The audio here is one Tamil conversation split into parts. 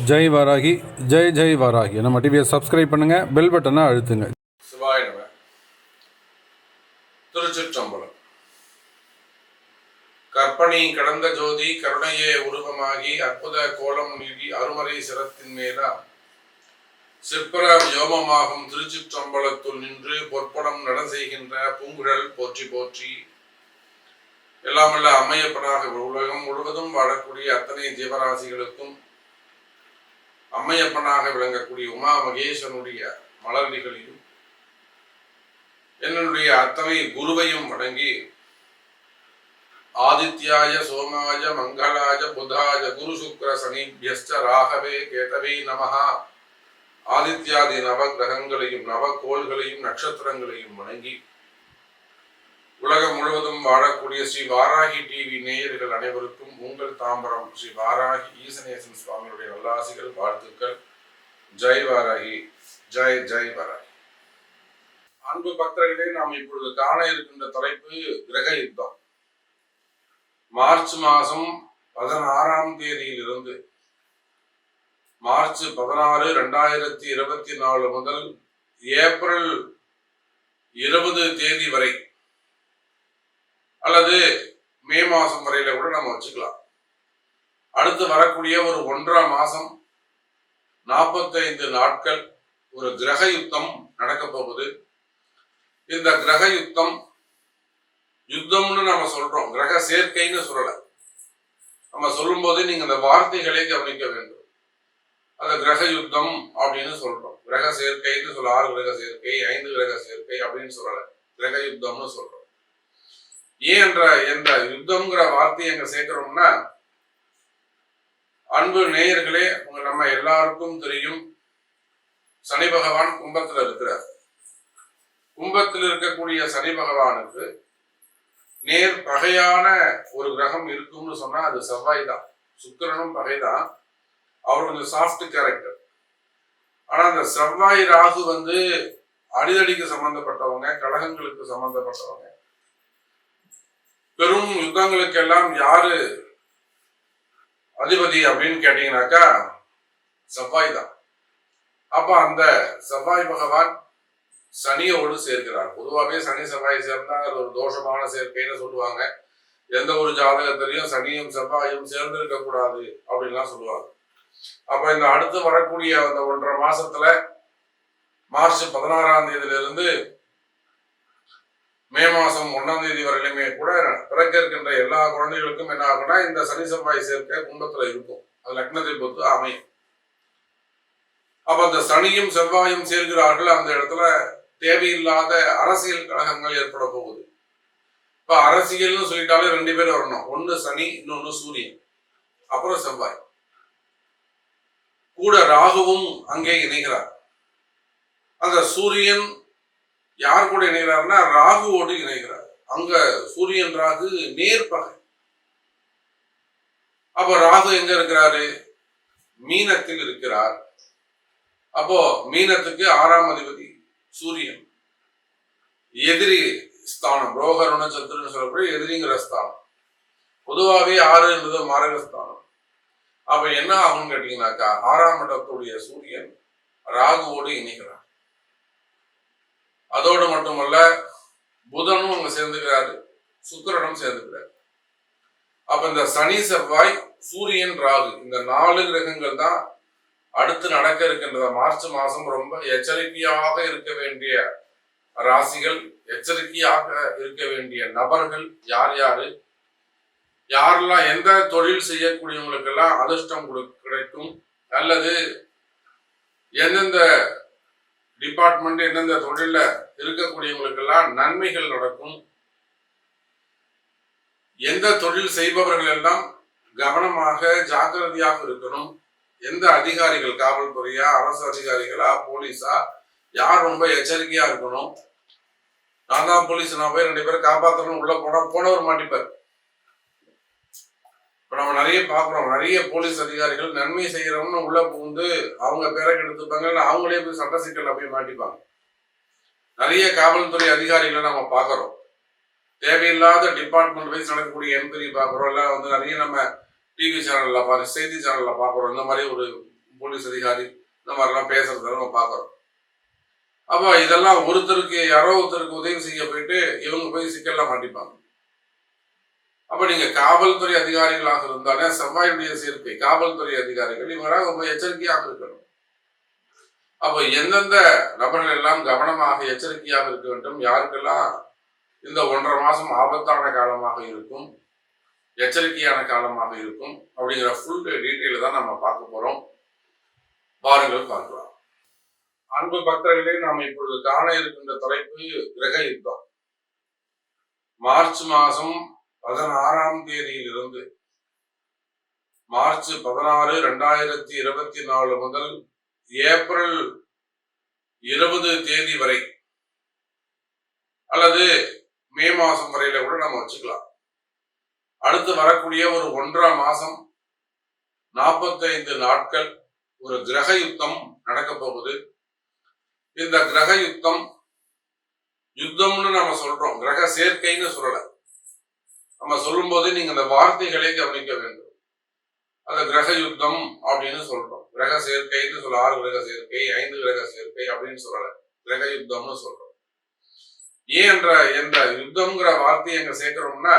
ஜெய் வாராகி, ஜெய் ஜெய் வாராகி. நம்ம டிவியை சப்ஸ்கிரைப் பண்ணுங்க, பெல் பட்டனை அழுத்துங்க. சிவாய நம. திருச்சிற்றம்பலம். கற்பனை கடந்த ஜோதி கருணையே உருவமாகி அற்புத கோலம் நீடி அருமறை சிரத்தின் மேலா சிற்பர யோமமாகும் திருச்சிற்றம்பலத்துள் நின்று பொற்படம் நட செய்கின்ற பூங்குழல் போற்றி போற்றி. எல்லாமல்ல அம்மையப்பனாக உலகம் முழுவதும் வாழக்கூடிய அத்தனை ஜீவராசிகளுக்கும் அம்மையப்பனாக விளங்கக்கூடிய உமா மகேசனுடைய மலர்களிகளையும் என்னுடைய அத்தனை குருவையும் வணங்கி ஆதித்யாய சோமாய மங்களாய புதாய குரு சுக்ர சனிபியஸ்ச ராகவே கேதவே நமஹா. ஆதித்யாதி நவ கிரகங்களையும் நவகோள்களையும் நட்சத்திரங்களையும் வணங்கி உலகம் முழுவதும் வாழக்கூடிய ஸ்ரீ வாராகி டிவி நேயர்கள் அனைவருக்கும் உங்கள் தாம்பரம் ஸ்ரீ வாராகி ஈசனேசன் சுவாமியுடைய நல்லாசிகள், வாழ்த்துக்கள். ஜெய் வாராகி, ஜெய் ஜெய் வாராகி. அன்பு பக்தர்களே, நாம் இப்பொழுது காண இருக்கின்ற தலைப்பு கிரக யுத்தம். மார்ச் மாதம் 16ஆம் தேதியிலிருந்து மார்ச் 16, 2024 முதல் ஏப்ரல் 20 தேதி வரை அல்லது மே மாசம் வரையில கூட நம்ம வச்சுக்கலாம். அடுத்து வரக்கூடிய ஒரு 1.5 மாசம் 45 நாட்கள் ஒரு கிரக யுத்தம் நடக்க போகுது. இந்த கிரக யுத்தம் யுத்தம்னு நம்ம சொல்றோம், கிரக சேர்க்கைன்னு சொல்லல. நம்ம சொல்லும் போது நீங்க அந்த வார்த்தைகளை கவனிக்க வேண்டும். அந்த கிரக யுத்தம் அப்படின்னு சொல்றோம். கிரக சேர்க்கைன்னு சொல்ல 6 கிரக சேர்க்கை 5 கிரக சேர்க்கை அப்படின்னு சொல்லல, கிரக யுத்தம்னு சொல்றோம். ஏன் என்ற யுத்தம்ங்கிற வார்த்தையை எங்க சேர்க்கிறோம்னா, அன்பு நேயர்களே, நம்ம எல்லாருக்கும் தெரியும், சனி பகவான் கும்பத்துல இருக்கிறார். கும்பத்தில் இருக்கக்கூடிய சனி பகவானுக்கு நேர் பகையான ஒரு கிரகம் இருக்கும்னு சொன்னா அது செவ்வாய் தான். சுக்கிரனும் பகைதான், அவர் கொஞ்சம் சாஃப்ட் கேரக்டர். ஆனா அந்த செவ்வாய் ராகு அடிதடிக்கு சம்பந்தப்பட்டவங்க, கழகங்களுக்கு சம்பந்தப்பட்டவங்க. பெரும் யுத்தங்களுக்கெல்லாம் யாரு அதிபதி அப்படின்னு கேட்டீங்கன்னாக்கா செவ்வாய் தான். அப்ப அந்த செவ்வாய் பகவான் சனியோடு சேர்க்கிறார். பொதுவாகவே சனி செவ்வாய் சேர்ந்தா அது ஒரு தோஷமான சேர்க்கைன்னு சொல்லுவாங்க. எந்த ஒரு ஜாதகத்திலையும் சனியும் செவ்வாயும் சேர்ந்து இருக்க கூடாது அப்படின்லாம் சொல்லுவாங்க. அப்ப இந்த அடுத்து வரக்கூடிய அந்த 1.5 மாசத்துல மார்ச் 16ஆம் தேதியிலிருந்து மே மாசம் 1ஆம் தேதி வரையிலுமே கூட பிறக்க இருக்கின்ற எல்லா குழந்தைகளுக்கும் என்ன ஆகும்னா இந்த சனி செவ்வாய் சேர்க்கை கும்பத்துல இருக்கும். அது லக்னத்தை பொறுத்து அமையும். அப்ப அந்த சனியும் செவ்வாயும் சேர்க்கிறார்கள். அந்த இடத்துல தேவையில்லாத அரசியல் கழகங்கள் ஏற்பட போகுது. இப்ப அரசியல்னு சொல்லிட்டாலே 2 பேர் வரணும். ஒன்னு சனி, இன்னொன்னு சூரியன், அப்புறம் செவ்வாய். கூட ராகுவும் அங்கே இணைகிறார். அந்த சூரியன் யார் கூட இணைகிறார்னா ராகுவோடு இணைகிறார். அங்க சூரியன் ராகு நேர்பகை. அப்ப ராகு எங்க இருக்கிறாரு? மீனத்தில் இருக்கிறார். அப்போ மீனத்துக்கு 6ஆம் அதிபதி சூரியன். எதிரி ஸ்தானம், ரோகருண சத்துருன்னு சொல்லக்கூடிய எதிரிங்கிற ஸ்தானம். பொதுவாகவே 6 என்பது மரக ஸ்தானம். அப்ப என்ன ஆகும்னு கேட்டீங்கன்னாக்கா 6ஆம் இடத்துடைய சூரியன் ராகுவோடு இணைகிறார். அதோடு மட்டுமல்ல, புதனும் அங்க சேர்ந்துக்கிறாரு, சுக்கிரனும் சேர்ந்துக்கிறாரு. அப்ப இந்த சனி செவ்வாய் சூரியன் ராகு இந்த 4 கிரகங்கள் தான் அடுத்து நடக்க இருக்கின்ற மார்ச் மாசம் ரொம்ப எச்சரிக்கையாக இருக்க வேண்டிய ராசிகள், எச்சரிக்கையாக இருக்க வேண்டிய நபர்கள் யார் யாரு, யாரெல்லாம் எந்த தொழில் செய்யக்கூடியவங்களுக்கெல்லாம் அதிர்ஷ்டம் கிடைக்கும், அல்லது எந்தெந்த டிபார்ட்மெண்ட் எந்தெந்த தொழில இருக்கக்கூடியவங்களுக்கெல்லாம் நன்மைகள் நடக்கும், எந்த தொழில் செய்பவர்கள் எல்லாம் கவனமாக ஜாக்கிரதையாக இருக்கணும், எந்த அதிகாரிகள், காவல்துறையா, அரசு அதிகாரிகளா, போலீஸா, யார் ரொம்ப எச்சரிக்கையா இருக்கணும். நான் தான் போலீஸ், நான் போய் 2 பேரை காப்பாற்றணும் உள்ள போனவர் மாட்டிப்பார். இப்ப நம்ம நிறைய பாக்குறோம், நிறைய போலீஸ் அதிகாரிகள் நன்மை செய்யறவங்க உள்ள புகுந்து அவங்க பேரை கெடுத்துப்பாங்க, அவங்களே போய் சட்ட சிக்கல்ல போய் மாட்டிப்பாங்க. நிறைய காவல்துறை அதிகாரிகளை நம்ம பாக்குறோம். தேவையில்லாத டிபார்ட்மெண்ட் வைஸ் நடக்கக்கூடிய என்கொயரி பாக்குறோம். இல்ல நிறைய நம்ம டிவி சேனல்ல செய்தி சேனல்ல பாக்குறோம். இந்த மாதிரி ஒரு போலீஸ் அதிகாரி இந்த மாதிரிலாம் பேசுறத நம்ம பார்க்குறோம். அப்போ இதெல்லாம் ஒருத்தருக்கு யாரோ ஒருத்தருக்கு உதவி செய்ய போயிட்டு இவங்க போய் சிக்கல்லாம் மாட்டிப்பாங்க. அப்ப நீங்க காவல்துறை அதிகாரிகளாக இருந்தாலே செவ்வாயுடைய சேர்க்கை காவல்துறை அதிகாரிகள் இவங்களாக ரொம்ப எச்சரிக்கையாக இருக்கணும். அப்போ எந்தெந்த நபர்கள் எல்லாம் கவனமாக எச்சரிக்கையாக இருக்க வேண்டும், யாருக்கெல்லாம் இந்த 1.5 மாசம் ஆபத்தான காலமாக இருக்கும், எச்சரிக்கையான காலமாக இருக்கும் அப்படிங்கிற ஃபுல் டீட்டெயில தான் நம்ம பார்க்க போறோம். பாருங்கள் பார்க்கலாம். அன்பு பக்தர்களே, நாம் இப்பொழுது காண இருக்கின்ற தலைப்பு கிரக யுத்தம். மார்ச் மாதம் 16ஆம் தேதியிலிருந்து மார்ச் 16, 2024 முதல் ஏப்ரல் 20 தேதி வரை அல்லது மே மாசம் வரையில கூட நம்ம வச்சுக்கலாம். அடுத்து வரக்கூடிய ஒரு 1.5 மாசம் 45 நாட்கள் ஒரு கிரக யுத்தம் நடக்க போகுது. இந்த கிரக யுத்தம் யுத்தம்னு நம்ம சொல்றோம், கிரக சேர்க்கைன்னு சொல்லல. நம்ம சொல்லும் போது நீங்க அந்த வார்த்தைகளை கவனிக்க வேண்டும். அந்த கிரக யுத்தம் அப்படின்னு சொல்றோம். கிரக சேர்க்கைன்னு சொல்ல 6 கிரக சேர்க்கை 5 கிரக சேர்க்கை அப்படின்னு சொல்லல, கிரக யுத்தம்னு சொல்றோம். ஏன் என்ற யுத்தம்ங்கிற வார்த்தையை எங்க சேர்க்கிறோம்னா,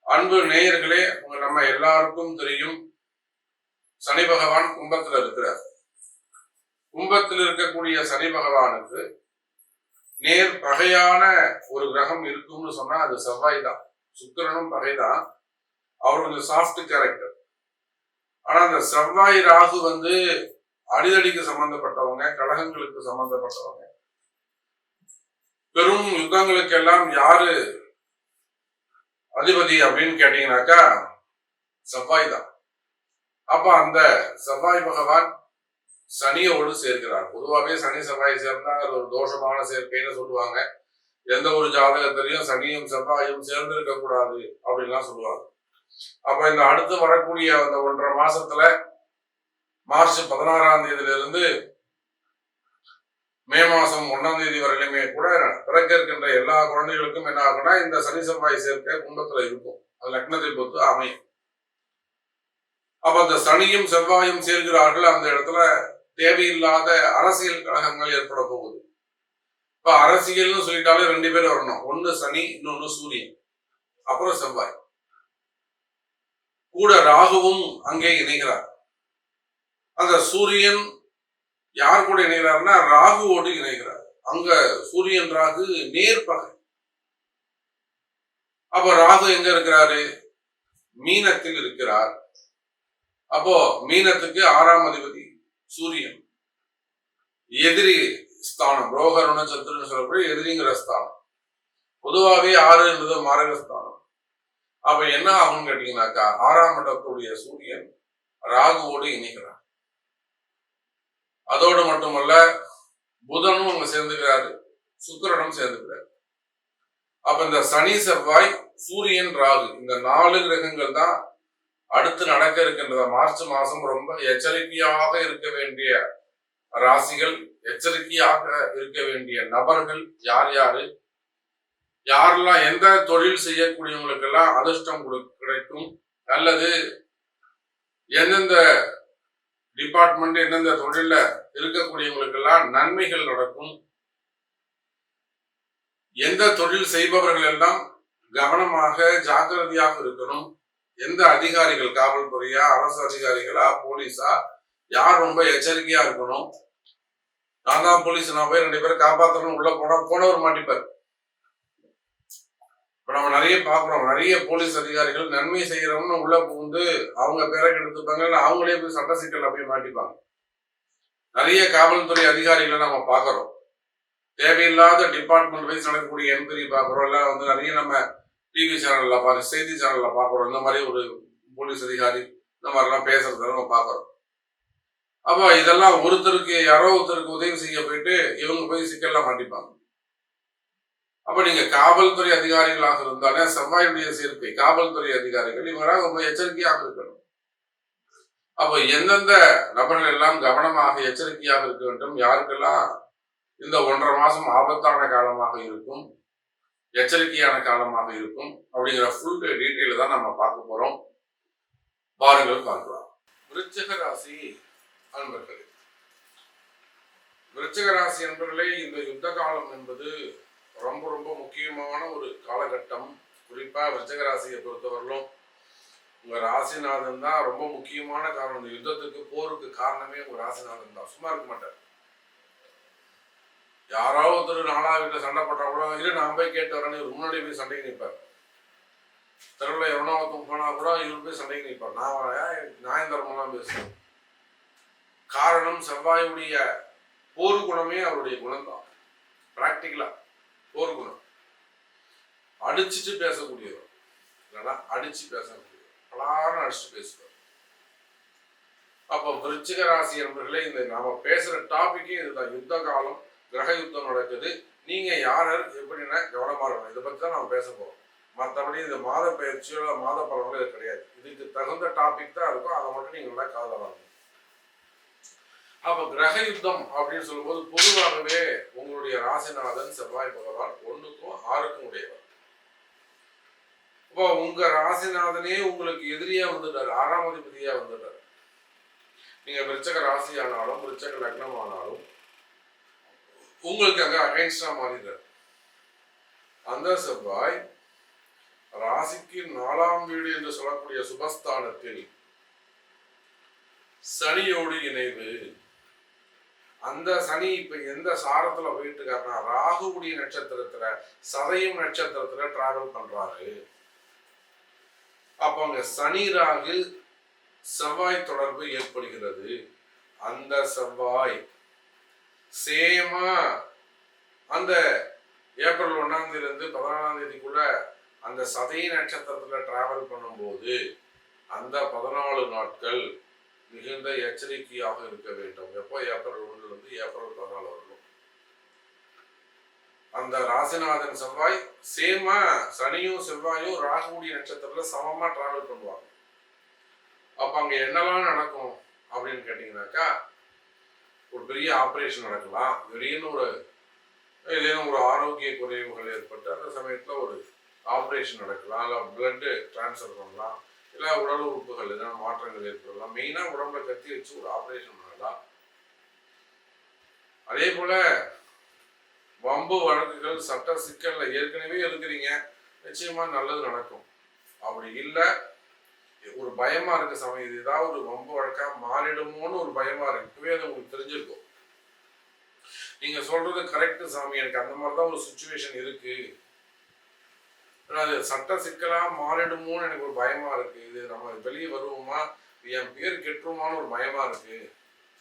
அன்பு நேயர்களே, நம்ம எல்லாருக்கும் தெரியும் சனி பகவான் கும்பத்துல இருக்கிறார். கும்பத்தில் இருக்கக்கூடிய சனி பகவானுக்கு நேர் பகையான ஒரு கிரகம் இருக்கும்னு சொன்னா அது செவ்வாய் தான். சுக்கிரனும் பகைதான். அவர் கொஞ்சம் சாஃப்ட் கேரக்டர். ஆனா அந்த செவ்வாய் ராகு அடிதடிக்கு சம்பந்தப்பட்டவங்க, கழகங்களுக்கு சம்பந்தப்பட்டவங்க. பெரும் யுத்தங்களுக்கு எல்லாம் யாரு அதிபதி அப்படின்னு கேட்டீங்கன்னாக்கா செவ்வாய் தான். அப்ப அந்த செவ்வாய் பகவான் சனியோடு சேர்க்கிறார். பொதுவாகவே சனி செவ்வாய் சேர்ந்தா அது ஒரு தோஷமான சேர்க்கைன்னு சொல்லுவாங்க. எந்த ஒரு ஜாதகத்திலையும் சனியும் செவ்வாயும் சேர்ந்து இருக்க கூடாது அப்படின்லாம் சொல்லுவாங்க. அப்ப இந்த அடுத்து வரக்கூடிய அந்த 1.5 மாசத்துல மார்ச் 16ஆம் தேதியிலிருந்து மே மாசம் 1ஆம் தேதி வரையிலுமே கூட பிறக்க இருக்கின்ற எல்லா குழந்தைகளுக்கும் என்ன ஆகும்னா இந்த சனி செவ்வாய் சேர்க்கை கும்பத்துல இருக்கும். அது லக்னத்தை பொறுத்து அமையும். அப்ப அந்த சனியும் செவ்வாயும் சேர்கிறார்கள். அந்த இடத்துல தேவையில்லாத அரசியல் கழகங்கள் ஏற்பட போகுது. இப்ப அரசியல்னு சொல்லிட்டாலே 2 பேர் வரணும். ஒன்னு சனி, இன்னொன்னு சூரியன், அப்புறம் செவ்வாய். கூட ராகுவும் அங்கே இணைகிறார். அந்த சூரியன் யார் கூட இணைகிறார்னா ராகுவோடு இணைகிறார். அங்க சூரியன் ராகு நேர்பகை. அப்ப ராகு எங்க இருக்கிறாரு? மீனத்தில் இருக்கிறார். அப்போ மீனத்துக்கு 6ஆம் அதிபதி சூரியன். எதிரி ஸ்தானம், ரோகருண சத்துருன்னு சொல்லக்கூடிய எதிரிங்கிற ஸ்தானம். பொதுவாகவே 6 என்பது மாரகஸ்தானம். அப்ப என்ன ஆகும்னு கேட்டீங்கன்னாக்கா 6ஆம் இடத்துடைய சூரியன் ராகுவோடு இணைகிறார். அதோடு மட்டுமல்ல, புதனும் அங்க சேர்ந்துக்கிறாரு, சுக்கிரனும் சேர்ந்துக்கிறாரு. அப்ப இந்த சனி செவ்வாய் சூரியன் ராகு இந்த 4 கிரகங்கள் தான் அடுத்து நடக்க இருக்கின்ற மார்ச் மாசம் ரொம்ப எச்சரிக்கையாக இருக்க வேண்டிய ராசிகள், எச்சரிக்கையாக இருக்க வேண்டிய நபர்கள் யார் யாரு, யாரெல்லாம் எந்த தொழில் செய்யக்கூடியவங்களுக்கெல்லாம் அதிர்ஷ்டம் கிடைக்கும், அல்லது எந்தெந்த டிபார்ட்மெண்ட் எந்தெந்த தொழில இருக்கக்கூடியவங்களுக்கெல்லாம் நன்மைகள் நடக்கும், எந்த தொழில் செய்பவர்கள் எல்லாம் கவனமாக ஜாக்கிரதையாக இருக்கணும், எந்த அதிகாரிகள் காவல்துறையா, அரசு அதிகாரிகளா, போலீஸா, யார் ரொம்ப எச்சரிக்கையா இருக்கணும். நான் தான் போலீஸ், நான் போய் 2 பேரை காப்பாற்றணும் உள்ள போனவர் மாட்டிப்பார். இப்ப நம்ம நிறைய பாக்குறோம், நிறைய போலீஸ் அதிகாரிகள் நன்மை செய்யறவங்க உள்ள புகுந்து அவங்க பேரை எடுத்துப்பாங்க, அவங்களே போய் சட்ட சிக்கல்ல போய் மாட்டிப்பாங்க. நிறைய காவல்துறை அதிகாரிகளை நம்ம பாக்குறோம். தேவையில்லாத டிபார்ட்மெண்ட் வைஸ் நடக்கக்கூடிய என்கொயரி பாக்குறோம். எல்லாம் நிறைய நம்ம டிவி சேனல்ல செய்தி சேனல்ல பாக்குறோம். இந்த மாதிரி ஒரு போலீஸ் அதிகாரி இந்த மாதிரிலாம் பேசுறத நம்ம பாக்குறோம். அப்ப இதெல்லாம் ஒருத்தருக்கு யாரோ ஒருத்தருக்கு உதவி செய்ய போயிட்டு இவங்க போய் சிக்கல்ல மாட்டிப்பாங்க. அப்ப நீங்க காவல்துறை அதிகாரிகளாக இருந்தாலே செவ்வாயுடைய சேர்க்கை காவல்துறை அதிகாரிகள் இவங்களாக ரொம்ப எச்சரிக்கையாக இருக்கணும். அப்ப எந்தெந்த நபர்கள் எல்லாம் கவனமாக எச்சரிக்கையாக இருக்க வேண்டும், யாருக்கெல்லாம் இந்த 1.5 மாசம் ஆபத்தான காலமாக இருக்கும், எச்சரிக்கையான காலமாக இருக்கும் அப்படிங்கிற ஃபுல் டீட்டெயில தான் நம்ம பார்க்க போறோம். பாருங்கள் பார்க்கலாம். விருச்சிக ராசி அன்பர்களே, விருச்சிக ராசி அன்பர்களே, இந்த யுத்த காலம் என்பது ரொம்ப ரொம்ப முக்கியமான ஒரு காலகட்டம். குறிப்பா விருச்சிக ராசியை பொறுத்தவரையிலும் உங்க ராசிநாதன் தான் ரொம்ப முக்கியமான காரணம். இந்த யுத்தத்துக்கு போருக்கு காரணமே உங்க ராசிநாதன் தான். சும்மா இருக்க மாட்டார். யாராவது ஒருத்தர் நாலா வீட்டுல சண்டை போட்டா கூட இல்லை நான் போய் கேட்டு வரேன்னு இவர் முன்னாடி போய் சண்டைக்கு நிற்பார். தெருவில் எவனோ ஒருத்தன் போனா கூட இவர் போய் சண்டைக்கு நிற்பார். நான் வரேன் நியாயந்தரமெல்லாம் பேசுவேன். காரணம் செவ்வாயுடைய போர் குணமே அவருடைய குணம் தான். பிராக்டிக்கலா போர் குணம். அடிச்சுட்டு பேசக்கூடியவர், இல்லைன்னா அடிச்சு பேசக்கூடியவர், பலாரும் அடிச்சுட்டு பேசுவார். அப்போ விருச்சிக ராசி என்பர்களே, இந்த நாம பேசுற டாபிக்கே இதுதான். யுத்த காலம், கிரக யுத்தம் நடக்குது. நீங்க யார் எப்படின்னா கவனமா இருக்கணும். இதை பத்தி தான் நம்ம பேச போறோம். மற்றபடி இந்த மாத பயிற்சியோ மாத பலன்களோ இது கிடையாது. இதுக்கு தகுந்த டாபிக் தான் இருக்கும். அதை மட்டும் நீங்க நல்லா காதலாங்க. அப்ப கிரக யுத்தம் அப்படின்னு சொல்லும்போது பொதுவாகவே உங்களுடைய ராசிநாதன் செவ்வாய் பகவான் 1க்கும் 6க்கும் உடையவர். இப்போ உங்க ராசிநாதனே உங்களுக்கு எதிரியா வந்துட்டாரு, 6ஆம் அதிபதியா வந்துட்டாரு. நீங்க விருச்சக ராசி ஆனாலும் விருச்சக லக்னம் ஆனாலும் உங்களுக்கு அங்க அகைன்ஸ்டா மாறிடுறாரு. அந்த செவ்வாய் ராசிக்கு 4ஆம் வீடு என்று சொல்லக்கூடிய சுபஸ்தானத்தில் சனியோடு இணைவு. அந்த சனி இப்ப எந்த சாரத்துல போயிட்டு இருக்காருன்னா ராகுவுடைய நட்சத்திரத்துல சதயம் நட்சத்திரத்துல டிராவல் பண்றாரு. அப்ப அங்க சனி ராகு செவ்வாய் தொடர்பு ஏற்படுகிறது. அந்த செவ்வாய் சேமா அந்த ஏப்ரல் 1ஆம் தேதியிலிருந்து 14ஆம் தேதிக்குள்ள அந்த சதய நட்சத்திரத்துல டிராவல் பண்ணும்போது அந்த 14 நாட்கள் மிகுந்த எச்சரிக்கையாக இருக்க வேண்டும். எப்போ ஏப்ரல் 1லிருந்து ஏப்ரல் 14 வரணும். அந்த ராசிநாதன் செவ்வாய் சேமா சனியும் செவ்வாயும் ராகுடைய நட்சத்திரத்துல சமமா டிராவல் பண்ணுவாங்க. அப்ப அங்க என்னெல்லாம் நடக்கும் அப்படின்னு கேட்டீங்கன்னாக்கா, ஒரு பெரிய ஆபரேஷன் நடக்கலாம். திடீர்னு ஒரு ஆரோக்கிய குறைவுகள் ஏற்பட்டு அந்த சமயத்துல ஒரு ஆபரேஷன் நடக்கலாம், இல்லை பிளட் டிரான்ஸ்ஃபர் பண்ணலாம், இல்லை உடல் உறுப்புகள் எதனா மாற்றங்கள் ஏற்படலாம். மெயினா உடம்புல கத்தி வச்சு ஒரு ஆபரேஷன் பண்ணலாம். அதே போல வம்பு வழக்குகள் சட்ட சிக்கல்ல ஏற்கனவே இருக்கிறீங்க, நிச்சயமா நல்லது நடக்கும். அப்படி இல்லை ஒரு பயமா இருக்க சமயம், இது ஏதாவது ஒரு வம்பு வழக்கா மாறிடுமோன்னு ஒரு பயமா இருக்கு. இப்பவே அது உங்களுக்கு தெரிஞ்சிருக்கும். நீங்க சொல்றது கரெக்ட் சாமி, எனக்கு அந்த மாதிரிதான் ஒரு சுச்சுவேஷன் இருக்கு, அது சட்ட சிக்கலா மாறிடுமோன்னு எனக்கு ஒரு பயமா இருக்கு, இது நம்ம வெளியே வருவோமா, என் பேர் கெட்டுருமான்னு ஒரு பயமா இருக்கு.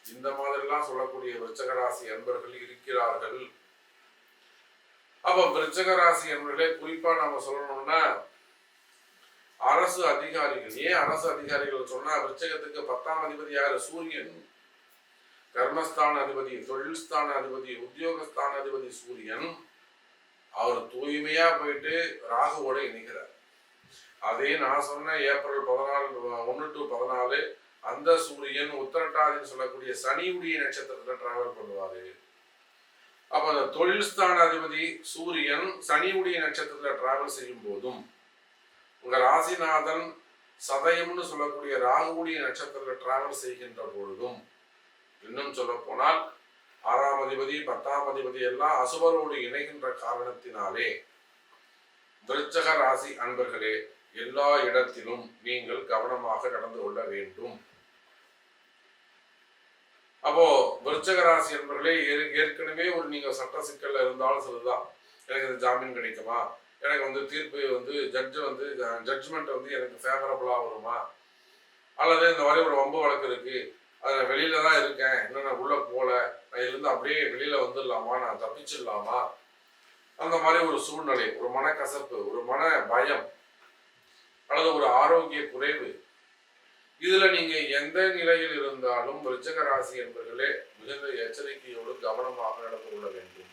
இந்த மாதிரிலாம் சொல்லக்கூடிய விருச்சிக ராசி அன்பர்கள் இருக்கிறார்கள். அப்ப விருச்சிக ராசி அன்பர்களே, குறிப்பா நம்ம சொல்லணும்னா அரசு அதிகாரிகள். ஏன் அரசு அதிகாரிகள் சொன்னா, விருச்சிகத்துக்கு 10ஆம் அதிபதி யாரு? சூரியன். கர்மஸ்தான அதிபதி, தொழில் ஸ்தான அதிபதி, உத்தியோகஸ்தான அதிபதி சூரியன். அவர் தூய்மையா போயிட்டு ராகுவோட இணைக்கிறார். அதே நான் சொன்ன ஏப்ரல் 1 to 14 அந்த சூரியன் உத்திரட்டாதின்னு சொல்லக்கூடிய சனியுடைய நட்சத்திரத்துல டிராவல் பண்ணுவாரு. அப்ப அந்த தொழில் ஸ்தான அதிபதி சூரியன் சனியுடைய நட்சத்திரத்துல டிராவல் செய்யும் போதும் உங்க ராசிநாதன் சதயம்னு சொல்லக்கூடிய ராகுவுடைய நட்சத்திரத்துல டிராவல் செய்கின்ற பொழுதும், இன்னும் சொல்ல போனால் 6ஆம் அதிபதி 10ஆம் அதிபதி எல்லாம் அசுபரோடு இணைகின்ற காரணத்தினாலே விருச்சிக ராசி அன்பர்களே, எல்லா இடத்திலும் நீங்கள் கவனமாக நடந்து கொள்ள வேண்டும். அப்போ விருச்சிக ராசி அன்பர்களே, ஏற்கனவே ஒரு நீங்க சட்ட சிக்கல்ல இருந்தாலும் சொல்லுதான், எனக்கு இந்த ஜாமீன் கிடைக்குமா, எனக்கு தீர்ப்பு ஜட்ஜ்மெண்ட் எனக்கு ஃபேவரபிளா வருமா, அல்லது இந்த மாதிரி ஒரு வம்பு வழக்கு இருக்கு, அது நான் வெளியில தான் இருக்கேன், இன்னும் நான் உள்ள போல, நான் இருந்து அப்படியே வெளியில வந்துடலாமா, நான் தப்பிச்சிடலாமா, அந்த மாதிரி ஒரு சூழ்நிலை, ஒரு மனக்கசப்பு, ஒரு மன பயம் அல்லது ஒரு ஆரோக்கிய குறைவு, இதுல நீங்க எந்த நிலையில் இருந்தாலும் விருச்சிக ராசி என்பவர்களே மிகுந்த எச்சரிக்கையோடு கவனமாக நடந்து கொள்ள வேண்டும்.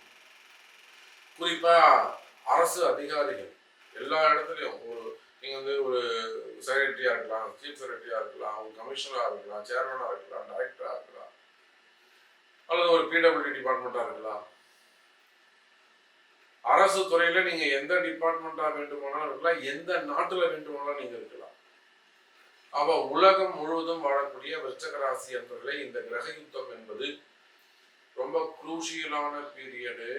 குறிப்பா அரசு அதிகாரிகள் எல்லா இடத்துலையும், நீங்க ஒரு செக்ரட்டரியா இருக்கலாம், சீஃப் செக்ரட்டரியா இருக்கலாம், ஒரு கமிஷனரா இருக்கலாம், சேர்மனா இருக்கலாம், டைரக்டரா இருக்கலாம், அல்லது ஒரு பிடபிள்யூடி டிபார்ட்மெண்டா இருக்கலாம். அரசு துறையில நீங்க எந்த டிபார்ட்மெண்டா வேண்டுமானாலும் இருக்கலாம், எந்த நாட்டுல வேண்டுமானாலும் நீங்க இருக்கலாம். அவ உலகம் முழுவதும் வாழக்கூடிய விருச்சக ராசி என்பவர்களை இந்த கிரக யுத்தம் என்பது ரொம்ப குரூஷியலான பீரியடு.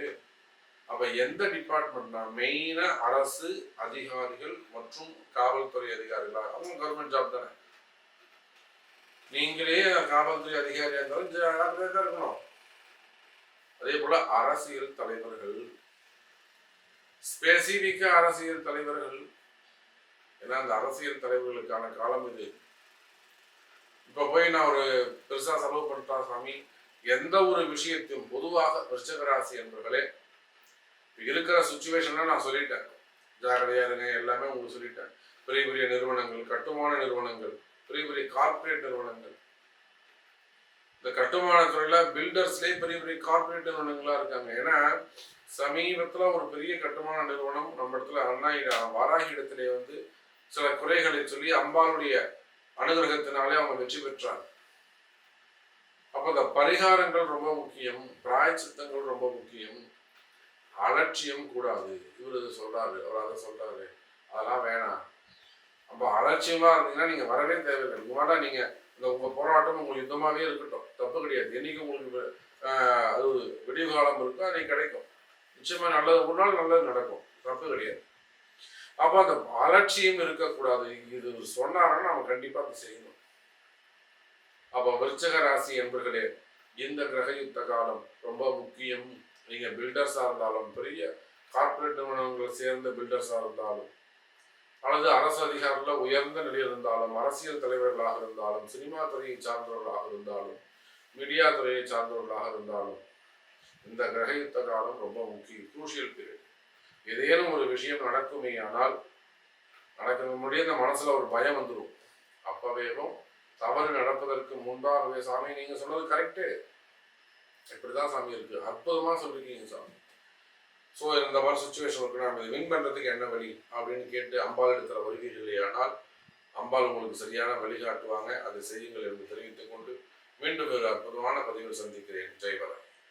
அப்ப எந்த டிபார்ட்மெண்ட்னா மெயினா அரசு அதிகாரிகள் மற்றும் காவல்துறை அதிகாரிகளா, அவங்க கவர்மெண்ட் ஜாப் தானே. நீங்களே காவல்துறை அதிகாரியா இருந்தாலும் ஜாகிரதையா தான் இருக்கணும். அதே போல அரசியல் தலைவர்கள், ஸ்பெசிபிக்கா அரசியல் தலைவர்கள், ஏன்னா அந்த அரசியல் தலைவர்களுக்கான காலம் இது. இப்ப போய் நான் ஒரு பெருசா செலவு பண்ணிட்டா சாமி, எந்த ஒரு விஷயத்தையும் பொதுவாக விருச்சிக ராசி என்பவர்களே இருக்கிற சுச்சுவேஷன்ல நான் சொல்லிட்டேன், ஜாகிரதையா இருங்க, எல்லாமே உங்களுக்கு சொல்லிட்டேன். பெரிய பெரிய நிறுவனங்கள், கட்டுமான நிறுவனங்கள், பெரிய பெரிய கார்பரேட் நிறுவனங்கள், இந்த கட்டுமான துறையில பில்டர்ஸ்லேயே பெரிய பெரிய கார்பரேட் நிறுவனங்களா இருக்காங்க. ஏன்னா சமீபத்துல ஒரு பெரிய கட்டுமான நிறுவனம் நம்ம இடத்துல வாராகி இடத்திலே வந்து சில குறைகளை சொல்லி அம்பாளுடைய அனுகிரகத்தினாலே அவங்க வெற்றி பெற்றாங்க. அப்ப இந்த பரிகாரங்கள் ரொம்ப முக்கியம், பிராயச்சித்தங்கள் ரொம்ப முக்கியம், அலட்சியம் கூடாது. இவர் இதை சொல்றாரு, அவர் அதை சொல்றாரு, அதெல்லாம் வேணாம். அப்ப அலட்சியமா இருந்தீங்கன்னா நீங்க வரவே தேவையில்லை. இவமாட்டா நீங்க இந்த உங்க போராட்டம் உங்களுக்கு யுத்தமாவே இருக்கட்டும், தப்பு கிடையாது. என்னைக்கு உங்களுக்கு அது விடிவு காலம் இருக்கோ அன்னைக்கு கிடைக்கும். நிச்சயமா நல்லது, ஒரு நாள் நல்லது நடக்கும், தப்பு கிடையாது. அப்ப அந்த அலட்சியம் இருக்கக்கூடாது. இது சொன்னாருன்னா நம்ம கண்டிப்பா அதை செய்யணும். அப்ப விருச்சிக ராசி என்பர்களே, இந்த கிரக யுத்த காலம் ரொம்ப முக்கியம். நீங்க பில்டர்ஸா இருந்தாலும், பெரிய கார்பரேட் நிறுவனங்களை சேர்ந்த பில்டர்ஸா இருந்தாலும், அல்லது அரசு அதிகாரிகள் உயர்ந்த நிலையில் இருந்தாலும், அரசியல் தலைவர்களாக இருந்தாலும், சினிமா துறையை சார்ந்தவர்களாக இருந்தாலும், மீடியா துறையை சார்ந்தவர்களாக இருந்தாலும், இந்த கிரக யுத்த காலம் ரொம்ப முக்கியம், குரூஷியல் பீரியட். ஏதேனும் ஒரு விஷயம் நடக்குமே ஆனால் நடக்க முன்னாடியே இந்த மனசுல ஒரு பயம் வந்துடும். அப்பவேவும் தவறு நடப்பதற்கு முன்பாகவே, சாமி நீங்க சொன்னது கரெக்டு, இப்படிதான் சாமி இருக்கு, அற்புதமா சொல்லிருக்கீங்க சாமி, ஸோ இந்த மாதிரி சுச்சுவேஷன் இருக்கு, நம்ம இதை வின் பண்ணுறதுக்கு என்ன வழி அப்படின்னு கேட்டு அம்பாள் இடத்துல வருகிறீர்களே ஆனால் அம்பாள் உங்களுக்கு சரியான வழிகாட்டுவாங்க. அதை செய்யுங்கள் என்று தெரிவித்துக் கொண்டு மீண்டும் ஒரு அற்புதமான பதிவில் சந்திக்கிறேன். ஜெய் வராகி.